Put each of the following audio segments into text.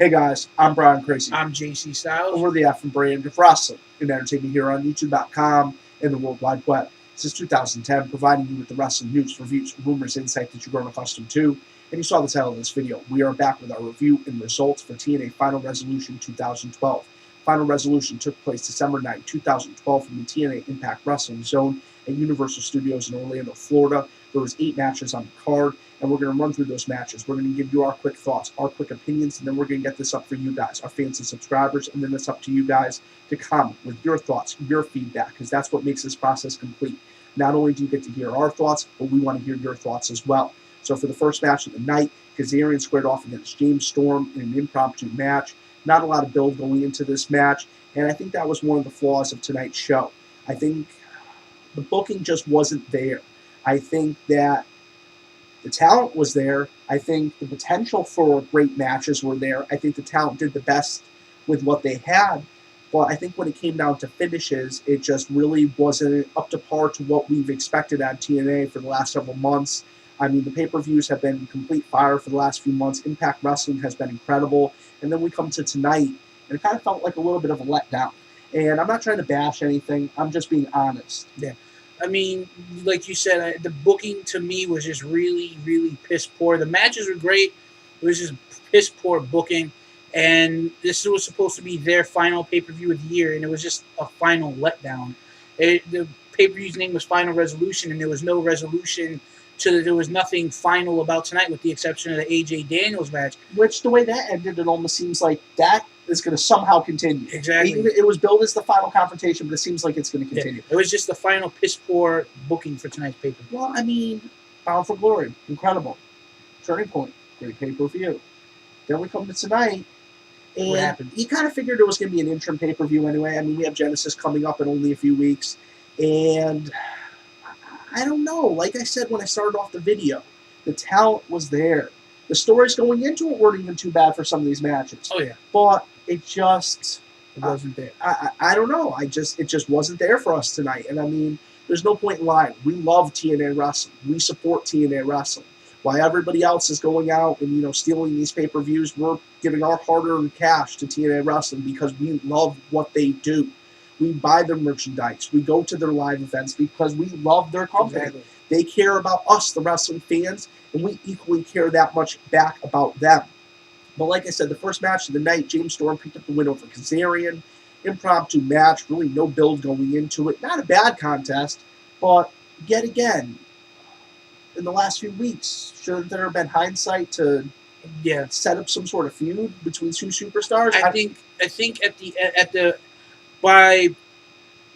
Hey guys, I'm Brian Crazy. I'm JC Styles. And we're the F and brand of wrestling and entertainment here on YouTube.com and the World Wide Web. Since 2010, providing you with the wrestling news, reviews, rumors, insight that you've grown accustomed to. And you saw the title of this video. We are back with our review and results for TNA Final Resolution 2012. Final Resolution took place December 9, 2012 from the TNA Impact Wrestling Zone at Universal Studios in Orlando, Florida. There was 8 matches on the card, and we're going to run through those matches. We're going to give you our quick thoughts, our quick opinions, and then we're going to get this up for you guys, our fans and subscribers, and then it's up to you guys to comment with your thoughts, your feedback, because that's what makes this process complete. Not only do you get to hear our thoughts, but we want to hear your thoughts as well. So for the first match of the night, Kazarian squared off against James Storm in an impromptu match. Not a lot of build going into this match, and I think that was one of the flaws of tonight's show. I think the booking just wasn't there. I think that the talent was there. I think the potential for great matches were there. I think the talent did the best with what they had. But I think when it came down to finishes, it just really wasn't up to par to what we've expected at TNA for the last several months. I mean, the pay-per-views have been complete fire for the last few months. Impact Wrestling has been incredible. And then we come to tonight, and it kind of felt like a little bit of a letdown. And I'm not trying to bash anything. I'm just being honest. Yeah. I mean, like you said, the booking to me was just really, really piss poor. The matches were great. It was just piss poor booking. And this was supposed to be their final pay-per-view of the year, and it was just a final letdown. The pay-per-view's name was Final Resolution, and there was no resolution to there was nothing final about tonight with the exception of the AJ Daniels match. Which, the way that ended, it almost seems like that is going to somehow continue. Exactly. It was billed as the final confrontation, but it seems like it's going to continue. Yeah. It was just the final piss-poor booking for tonight's pay-per-view. Well, I mean, Bound for Glory, incredible. Turning Point, great pay-per-view. Then we come to tonight, and you kind of figured it was going to be an interim pay-per-view anyway. I mean, we have Genesis coming up in only a few weeks, and I don't know. Like I said when I started off the video, the talent was there. The stories going into it weren't even too bad for some of these matches. Oh, yeah. But it just wasn't there. I don't know. It just wasn't there for us tonight. And I mean, there's no point in lying. We love TNA Wrestling. We support TNA Wrestling. While everybody else is going out and, stealing these pay-per-views, we're giving our hard-earned cash to TNA Wrestling because we love what they do. We buy their merchandise. We go to their live events because we love their company. Exactly. They care about us, the wrestling fans, and we equally care that much back about them. But like I said, the first match of the night, James Storm picked up the win over Kazarian. Impromptu match, really no build going into it. Not a bad contest, but yet again, in the last few weeks, shouldn't there have been hindsight to set up some sort of feud between two superstars? I think by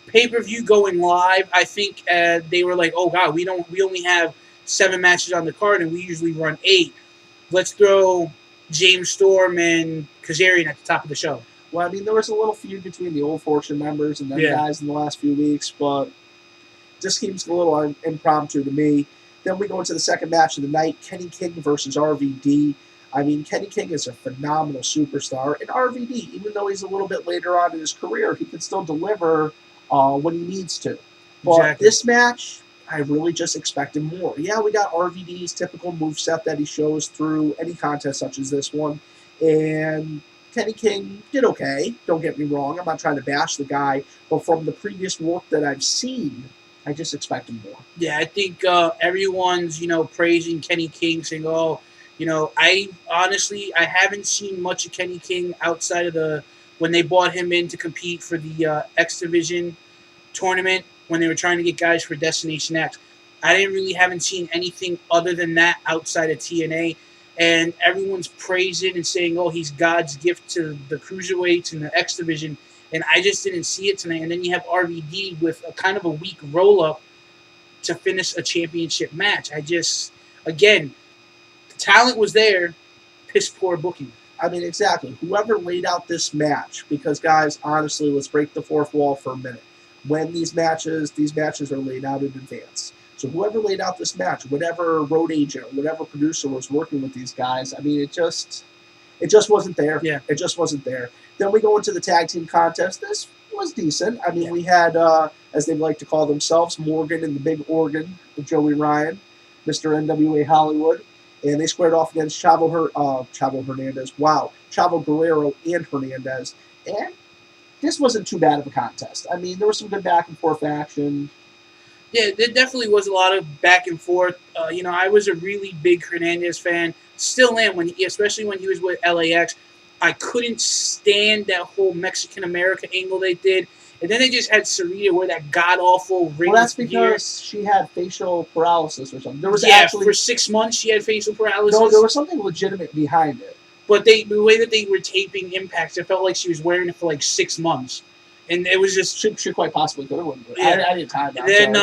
pay-per-view going live, I think they were like, oh god, we only have 7 matches on the card and we usually run 8. Let's throw James Storm and Kazarian at the top of the show. Well, I mean, there was a little feud between the Old Fortune members and them guys in the last few weeks, but just seems a little impromptu to me. Then we go into the second match of the night, Kenny King versus RVD. I mean, Kenny King is a phenomenal superstar, and RVD, even though he's a little bit later on in his career, he can still deliver when he needs to. But this match, I really just expected more. Yeah, we got RVD's typical moveset that he shows through any contest such as this one, and Kenny King did okay. Don't get me wrong. I'm not trying to bash the guy, but from the previous work that I've seen, I just expected more. Yeah, I think everyone's, praising Kenny King, saying, oh, I haven't seen much of Kenny King outside of when they brought him in to compete for the X Division tournament when they were trying to get guys for Destination X. I haven't seen anything other than that outside of TNA. And everyone's praising and saying, oh, he's God's gift to the cruiserweights and the X Division. And I just didn't see it tonight. And then you have RVD with a kind of a weak roll-up to finish a championship match. Again, the talent was there, piss poor booking. I mean, exactly. Whoever laid out this match, because, guys, honestly, let's break the fourth wall for a minute. When these matches are laid out in advance. So whoever laid out this match, whatever road agent, whatever producer was working with these guys, I mean, it just wasn't there. Yeah. It just wasn't there. Then we go into the tag team contest. This was decent. I mean, we had, as they like to call themselves, Morgan and the Big Organ with Joey Ryan, Mr. NWA Hollywood. and they squared off against Chavo Hernandez. Wow, Chavo Guerrero and Hernandez, and this wasn't too bad of a contest. I mean, there was some good back and forth action. Yeah, there definitely was a lot of back and forth. I was a really big Hernandez fan. Still am, especially when he was with LAX. I couldn't stand that whole Mexican America angle they did. And then they just had Sarita wear that god awful ring. Well, that's because she had facial paralysis or something. There was for 6 months she had facial paralysis. No, there was something legitimate behind it. But the way that they were taping Impacts, it felt like she was wearing it for like 6 months. And it was just she quite possibly could have. Yeah. I didn't time that. And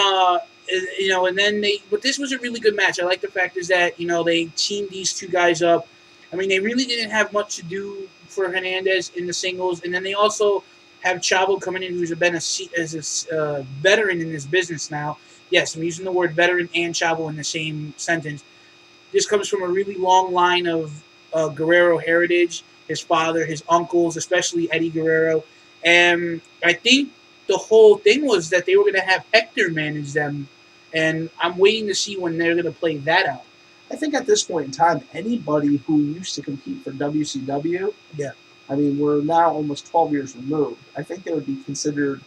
then but this was a really good match. I like the fact is that they teamed these two guys up. I mean, they really didn't have much to do for Hernandez in the singles, and then they also have Chavo coming in, who's been a veteran in this business now. Yes, I'm using the word veteran and Chavo in the same sentence. This comes from a really long line of Guerrero heritage. His father, his uncles, especially Eddie Guerrero. And I think the whole thing was that they were going to have Hector manage them, and I'm waiting to see when they're going to play that out. I think at this point in time, anybody who used to compete for WCW, I mean, we're now almost 12 years removed. I think they would be considered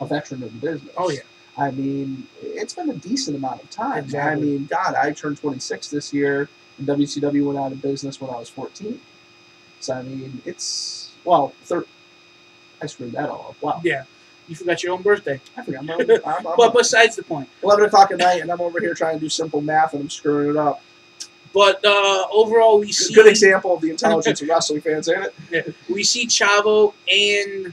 a veteran of the business. Oh, yeah. I mean, it's been a decent amount of time. Exactly. I mean, God, I turned 26 this year, and WCW went out of business when I was 14. So, I mean, I screwed that all up. Wow. Yeah. You forgot your own birthday. I forgot my own. But besides the point. 11 o'clock at night, and I'm over here trying to do simple math, and I'm screwing it up. But overall, we see... Good example of the intelligence of wrestling fans, ain't it? Yeah. We see Chavo and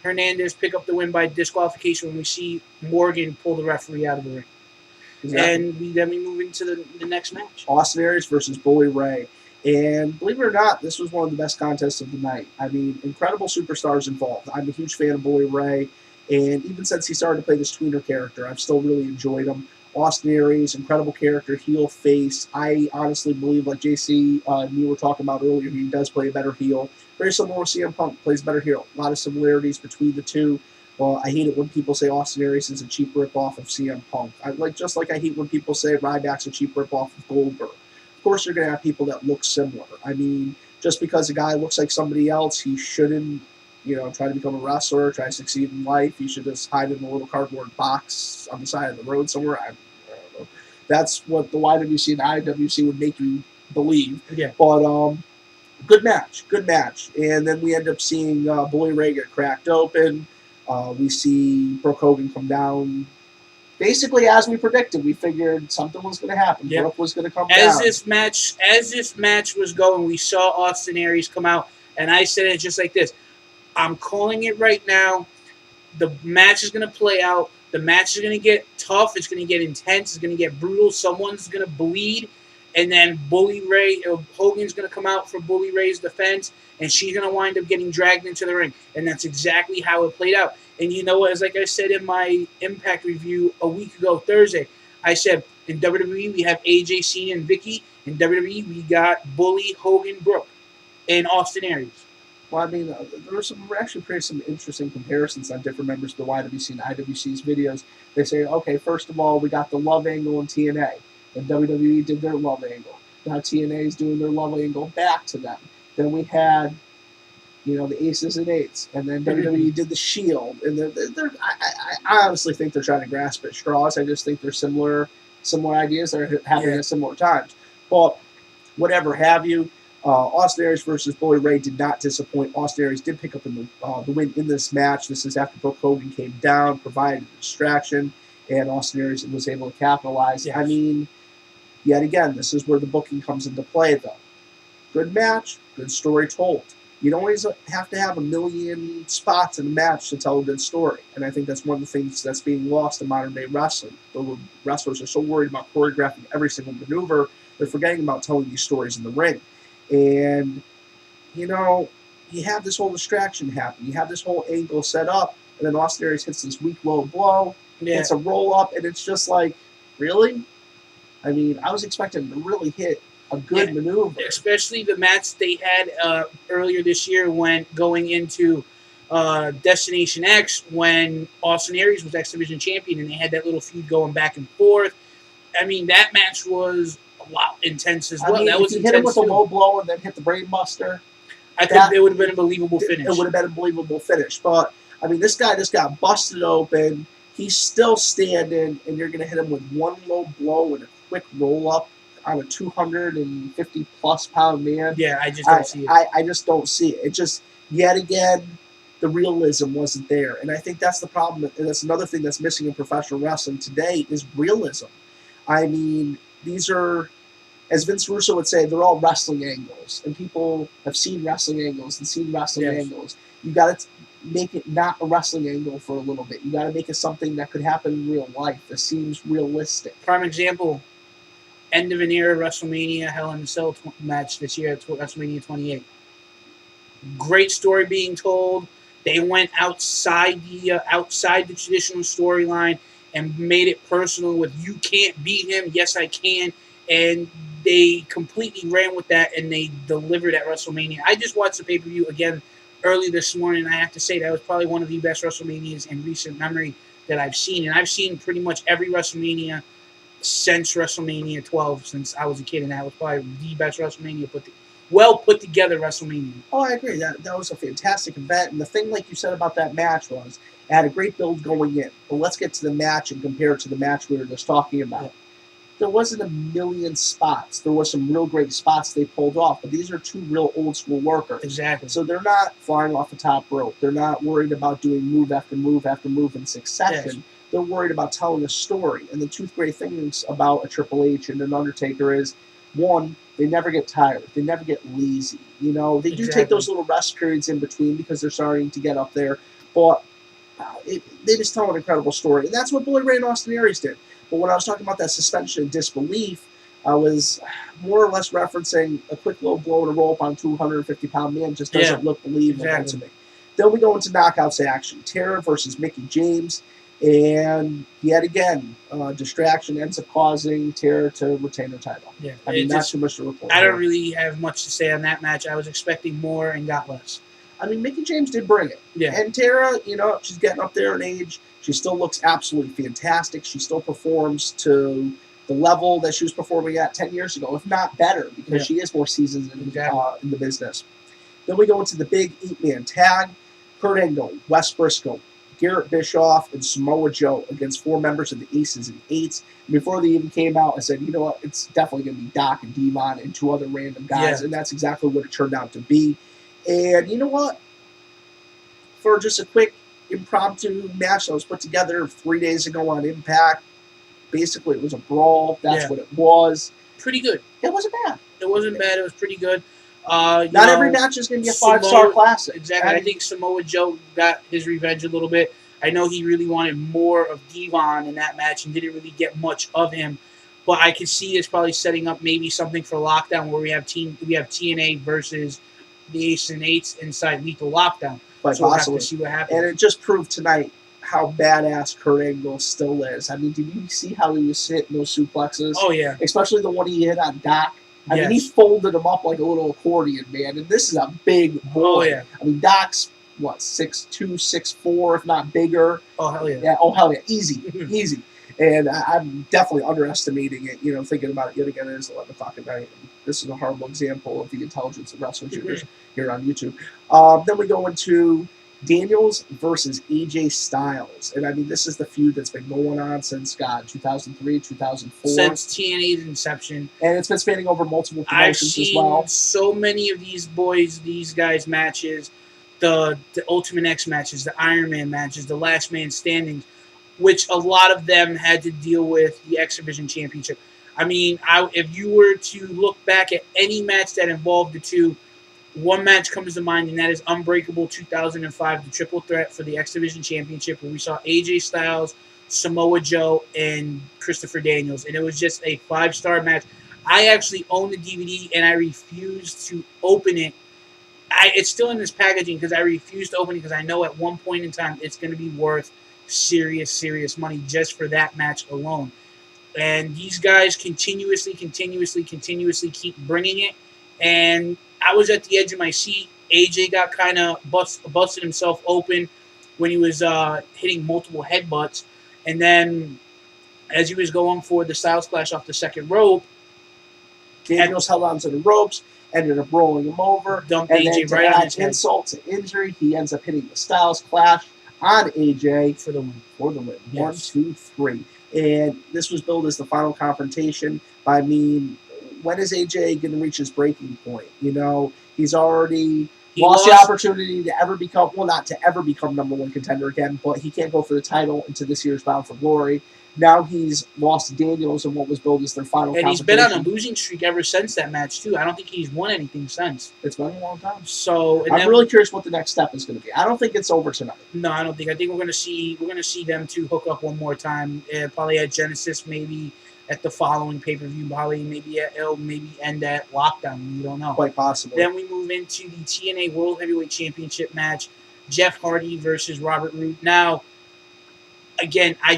Hernandez pick up the win by disqualification when we see Morgan pull the referee out of the ring. Exactly. And then we move into the next match. Austin Aries versus Bully Ray. And believe it or not, this was one of the best contests of the night. I mean, incredible superstars involved. I'm a huge fan of Bully Ray. And even since he started to play this tweener character, I've still really enjoyed him. Austin Aries, incredible character, heel, face. I honestly believe, like JC and you were talking about earlier, he does play a better heel. Very similar with CM Punk, plays better heel. A lot of similarities between the two. Well, I hate it when people say Austin Aries is a cheap ripoff of CM Punk. Just like I hate when people say Ryback's a cheap ripoff of Goldberg. Of course, you're going to have people that look similar. I mean, just because a guy looks like somebody else, he shouldn't, try to become a wrestler, try to succeed in life. He should just hide in a little cardboard box on the side of the road somewhere. I don't know. That's what the YWC and IWC would make you believe. Yeah. But good match. And then we end up seeing Bully Ray get cracked open. We see Brooke Hogan come down. Basically, as we predicted, we figured something was going to happen. Yep. Brooke was going to come down. As this match was going, we saw Austin Aries come out, and I said it just like this. I'm calling it right now. The match is going to play out. The match is going to get tough. It's going to get intense. It's going to get brutal. Someone's going to bleed. And then Hogan's going to come out for Bully Ray's defense, and she's going to wind up getting dragged into the ring. And that's exactly how it played out. And you know what? As like I said in my Impact review a week ago, Thursday, I said in WWE we have AJ, Cena, and Vicky. In WWE we got Bully, Hogan, Brooke, and Austin Aries. Well, I mean, we're actually creating some interesting comparisons on different members of the YWC and IWC's videos. They say, okay, first of all, we got the love angle in TNA. And WWE did their love angle. Now TNA is doing their love angle back to them. Then we had, the Aces and Eights. And then WWE did the Shield. And I honestly think they're trying to grasp at straws. I just think they're similar ideas that are happening at similar times. But whatever have you, Austin Aries versus Bully Ray did not disappoint. Austin Aries did pick up the win in this match. This is after Brooke Hogan came down, provided a distraction, and Austin Aries was able to capitalize. Yes. I mean, yet again, this is where the booking comes into play, though. Good match, good story told. You don't always have to have a million spots in a match to tell a good story. And I think that's one of the things that's being lost in modern-day wrestling. The wrestlers are so worried about choreographing every single maneuver, they're forgetting about telling these stories in the ring. And, you have this whole distraction happen. You have this whole angle set up, and then Austin Aries hits this weak low blow. Yeah. It's a roll-up, and it's just like, really? I mean, I was expecting to really hit a good maneuver. Especially the match they had earlier this year when going into Destination X when Austin Aries was X Division champion and they had that little feud going back and forth. I mean, that match was wow, intense as I well. mean, That if was he hit him intense with a too. low blow and then hit the brainbuster, It would have been a believable finish. It would have been a believable finish. But, I mean, this guy just got busted open. He's still standing, and you're going to hit him with one low blow and a quick roll-up on a 250-plus pound man. Yeah, I just don't see it. I just don't see it. It just, yet again, the realism wasn't there. And I think that's the problem. And that's another thing that's missing in professional wrestling today is realism. I mean, these are, as Vince Russo would say, they're all wrestling angles. And people have seen wrestling angles and seen wrestling angles. You got to make it not a wrestling angle for a little bit. You got to make it something that could happen in real life that seems realistic. Prime example, end of an era WrestleMania Hell in a Cell match this year at WrestleMania 28. Great story being told. They went outside the traditional storyline and made it personal with "you can't beat him, yes I can," and they completely ran with that and they delivered at WrestleMania. I just watched the pay-per-view again early this morning. I have to say that was probably one of the best WrestleManias in recent memory that I've seen, and I've seen pretty much every WrestleMania since WrestleMania 12, since I was a kid, and that was probably the best WrestleMania put together WrestleMania. Oh, I agree. That was a fantastic event. And the thing, like you said about that match, was it had a great build going in. But let's get to the match and compare it to the match we were just talking about. Yeah. There wasn't a million spots. There were some real great spots they pulled off, but these are two real old school workers. Exactly. So they're not flying off the top rope. They're not worried about doing move after move after move in succession. Yes. They're worried about telling a story. And the two great things about a Triple H and an Undertaker is, one, they never get tired. They never get lazy. You know, they do take those little rest periods in between because they're starting to get up there. But they just tell an incredible story. And that's what Bully Ray and Austin Aries did. But when I was talking about that suspension of disbelief, I was more or less referencing a quick low blow and a roll up on a 250-pound man just doesn't look believable to me. Then we go into knockouts action. Tara versus Mickie James. And yet again, distraction ends up causing Tara to retain her title. Yeah, I mean, not too much to report. I don't really have much to say on that match. I was expecting more and got less. I mean, Mickie James did bring it. Yeah. And Tara, you know, she's getting up there in age. She still looks absolutely fantastic. She still performs to the level that she was performing at 10 years ago, if not better, because she is more seasoned in the business. Then we go into the big 8-man tag. Kurt Angle, Wes Briscoe, Garrett Bischoff, and Samoa Joe against 4 members of the Aces and Eights. And before they even came out, I said, you know what, it's definitely going to be Doc and Devon and 2 other random guys, and that's exactly what it turned out to be. And you know what? For just a quick impromptu match that was put together 3 days ago on Impact, basically it was a brawl. That's what it was. Pretty good. It wasn't bad. It wasn't bad. It was pretty good. Not every match is going to be a 5-star classic. Exactly. I think Samoa Joe got his revenge a little bit. I know he really wanted more of Devon in that match and didn't really get much of him. But I could see it's probably setting up maybe something for Lockdown where we have TNA versus the Aces and Eights inside Lethal Lockdown. So we'll have to see what happens. And it just proved tonight how badass Kurt Angle still is. I mean, did you see how he was hitting those suplexes? Oh, yeah. Especially the one he hit on Doc. I mean, he folded him up like a little accordion, man. And this is a big boy. Oh, yeah. I mean, Doc's, 6'2", 6'4", if not bigger. Oh, hell yeah. Oh, hell yeah. Easy. Easy. And I'm definitely underestimating it, thinking about it yet again. It is 11 o'clock at night. This is a horrible example of the intelligence of wrestling shooters here on YouTube. Then we go into Daniels versus AJ Styles. And I mean, this is the feud that's been going on since, 2003, 2004. Since TNA's inception. And it's been spanning over multiple promotions as well. I've seen so many of these guys' matches, the Ultimate X matches, the Iron Man matches, the Last Man Standing, which a lot of them had to deal with the X Division Championship. I mean, if you were to look back at any match that involved the two, one match comes to mind, and that is Unbreakable 2005, the triple threat for the X Division Championship, where we saw AJ Styles, Samoa Joe, and Christopher Daniels. And it was just a 5-star match. I actually own the DVD, and I refused to open it. It's still in this packaging because I refused to open it because I know at one point in time it's going to be worth serious money just for that match alone. And these guys continuously keep bringing it. And I was at the edge of my seat. AJ got kind of busted himself open when he was hitting multiple headbutts. And then as he was going for the Styles Clash off the second rope, Daniels held on to the ropes, ended up rolling him over, Dumped and AJ then to right on add his head. insult to injury, he ends up hitting the Styles Clash on AJ for the win. For the win. Yes. 1, 2, 3. And this was billed as the final confrontation. I mean, when is AJ going to reach his breaking point? You know, he's already lost the opportunity to ever become, well, not to ever become #1 contender again, but he can't go for the title into this year's Bound for Glory. Now he's lost to Daniels in what was billed as their final and confrontation. he's been on a losing streak ever since that match, too. I don't think he's won anything since. It's been a long time. So I'm really curious what the next step is going to be. I don't think it's over tonight. No, I don't think. I think we're going to see them two hook up one more time. Probably at Genesis, maybe at the following pay-per-view. Probably it'll maybe end at Lockdown. We don't know. Quite possibly. Then we move into the TNA World Heavyweight Championship match. Jeff Hardy versus Robert Roode. Now, again, I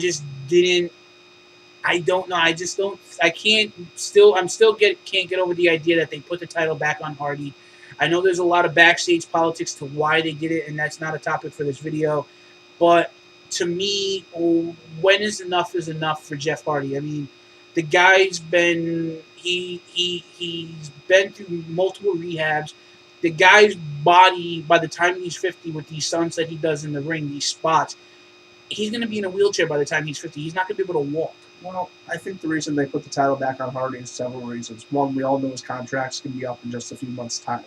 don't know. I just don't. I can't. I'm still can't get over the idea that they put the title back on Hardy. I know there's a lot of backstage politics to why they did it, and that's not a topic for this video. But to me, when is enough for Jeff Hardy? I mean, the guy's been he's been through multiple rehabs. The guy's body, by the time he's 50, with these stunts that he does in the ring, these spots, he's going to be in a wheelchair by the time he's 50. He's not going to be able to walk. Well, I think the reason they put the title back on Hardy is several reasons. One, we all know his contract's going to be up in just a few months' time.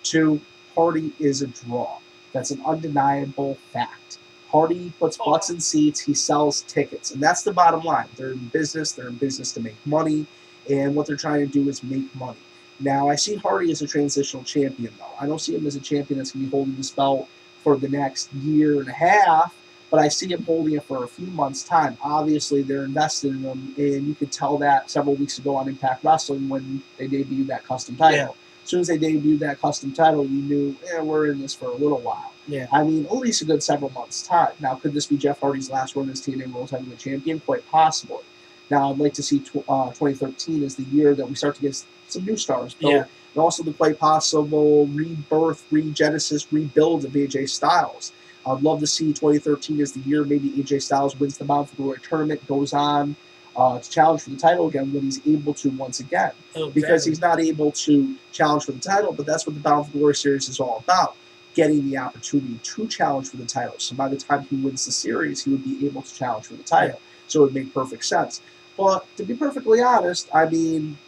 2, Hardy is a draw. That's an undeniable fact. Hardy puts butts in seats. He sells tickets. And that's the bottom line. They're in business. They're in business to make money. And what they're trying to do is make money. Now, I see Hardy as a transitional champion, though. I don't see him as a champion that's going to be holding this belt for the next year and a half. But I see him holding it for a few months' time. Obviously, they're invested in him, and you could tell that several weeks ago on Impact Wrestling when they debuted that custom title. Yeah. As soon as they debuted that custom title, you knew, we're in this for a little while. Yeah. I mean, at least a good several months' time. Now, could this be Jeff Hardy's last run as TNA World Heavyweight Champion? Quite possibly. Now, I'd like to see 2013 as the year that we start to get some new stars built. Yeah. And also the quite possible rebirth, regenesis, rebuild of AJ Styles. I'd love to see 2013 as the year maybe AJ Styles wins the Bound for Glory tournament, goes on to challenge for the title again when he's able to once again. Oh, because he's not able to challenge for the title, but that's what the Bound for Glory series is all about, getting the opportunity to challenge for the title. So by the time he wins the series, he would be able to challenge for the title. So it would make perfect sense. But to be perfectly honest, I mean,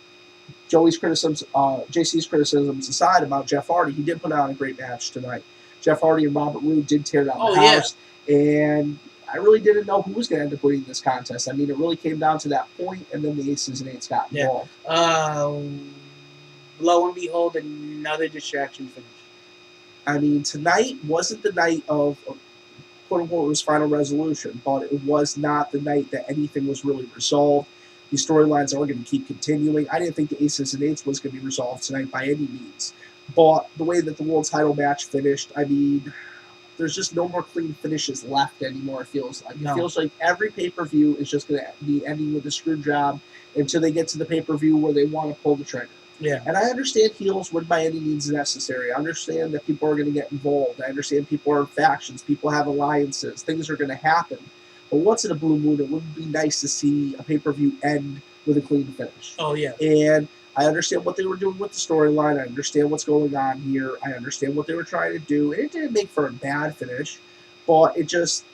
JC's criticisms aside about Jeff Hardy, he did put on a great match tonight. Jeff Hardy and Robert Roode did tear down the house, and I really didn't know who was going to end up winning this contest. I mean, it really came down to that point, and then the Aces and Eights got involved. Lo and behold, another distraction finish. I mean, tonight wasn't the night of, quote-unquote, it was final resolution, but it was not the night that anything was really resolved. These storylines are going to keep continuing. I didn't think the Aces and Eights was going to be resolved tonight by any means. But the way that the world title match finished, I mean, there's just no more clean finishes left anymore, it feels like. No. It feels like every pay-per-view is just going to be ending with a screw job until they get to the pay-per-view where they want to pull the trigger. Yeah. And I understand heels would by any means necessary. I understand that people are going to get involved. I understand people are in factions. People have alliances. Things are going to happen. But once in a blue moon, it would be nice to see a pay-per-view end with a clean finish. Oh, yeah. And I understand what they were doing with the storyline. I understand what's going on here. I understand what they were trying to do. It didn't make for a bad finish, but it just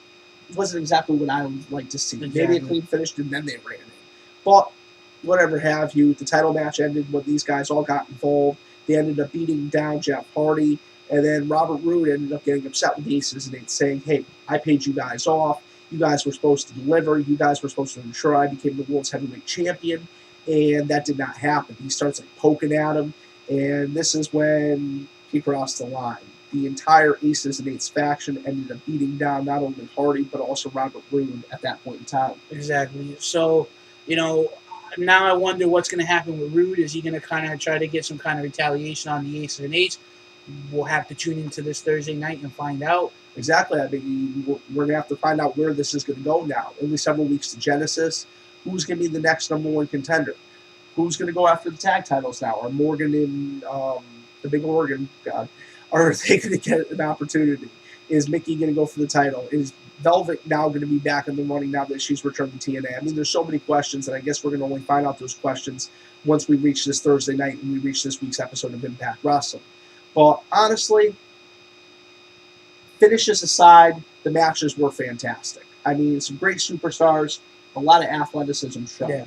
wasn't exactly what I would like to see. Exactly. Maybe a clean finish, and then they ran it. But whatever have you, the title match ended when these guys all got involved. They ended up beating down Jeff Hardy, and then Robert Roode ended up getting upset with the Aces and Eights, saying, hey, I paid you guys off. You guys were supposed to deliver. You guys were supposed to ensure I became the world's heavyweight champion. And that did not happen. He starts poking at him, and this is when he crossed the line. The entire Aces and Eights faction ended up beating down not only Hardy, but also Robert Roode at that point in time. Exactly. So, now I wonder what's going to happen with Roode. Is he going to kind of try to get some kind of retaliation on the Aces and Eights? We'll have to tune into this Thursday night and find out. Exactly. I mean, we're going to have to find out where this is going to go now. Only several weeks to Genesis. Who's going to be the next #1 contender? Who's going to go after the tag titles now? Are Morgan and the Big Organ, God, are they going to get an opportunity? Is Mickey going to go for the title? Is Velvet now going to be back in the running now that she's returned to TNA? I mean, there's so many questions, and I guess we're going to only find out those questions once we reach this Thursday night and we reach this week's episode of Impact Wrestling. But honestly, finishes aside, the matches were fantastic. I mean, some great superstars, a lot of athleticism shown. Yeah.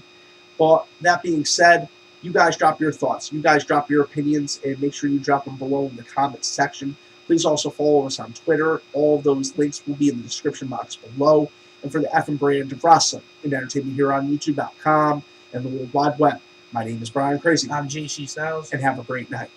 But that being said, you guys drop your thoughts. You guys drop your opinions, and make sure you drop them below in the comments section. Please also follow us on Twitter. All of those links will be in the description box below. And for the effing brand of wrestling and entertainment here on YouTube.com and the World Wide Web, my name is Brian Crazy. I'm JC Styles. And have a great night.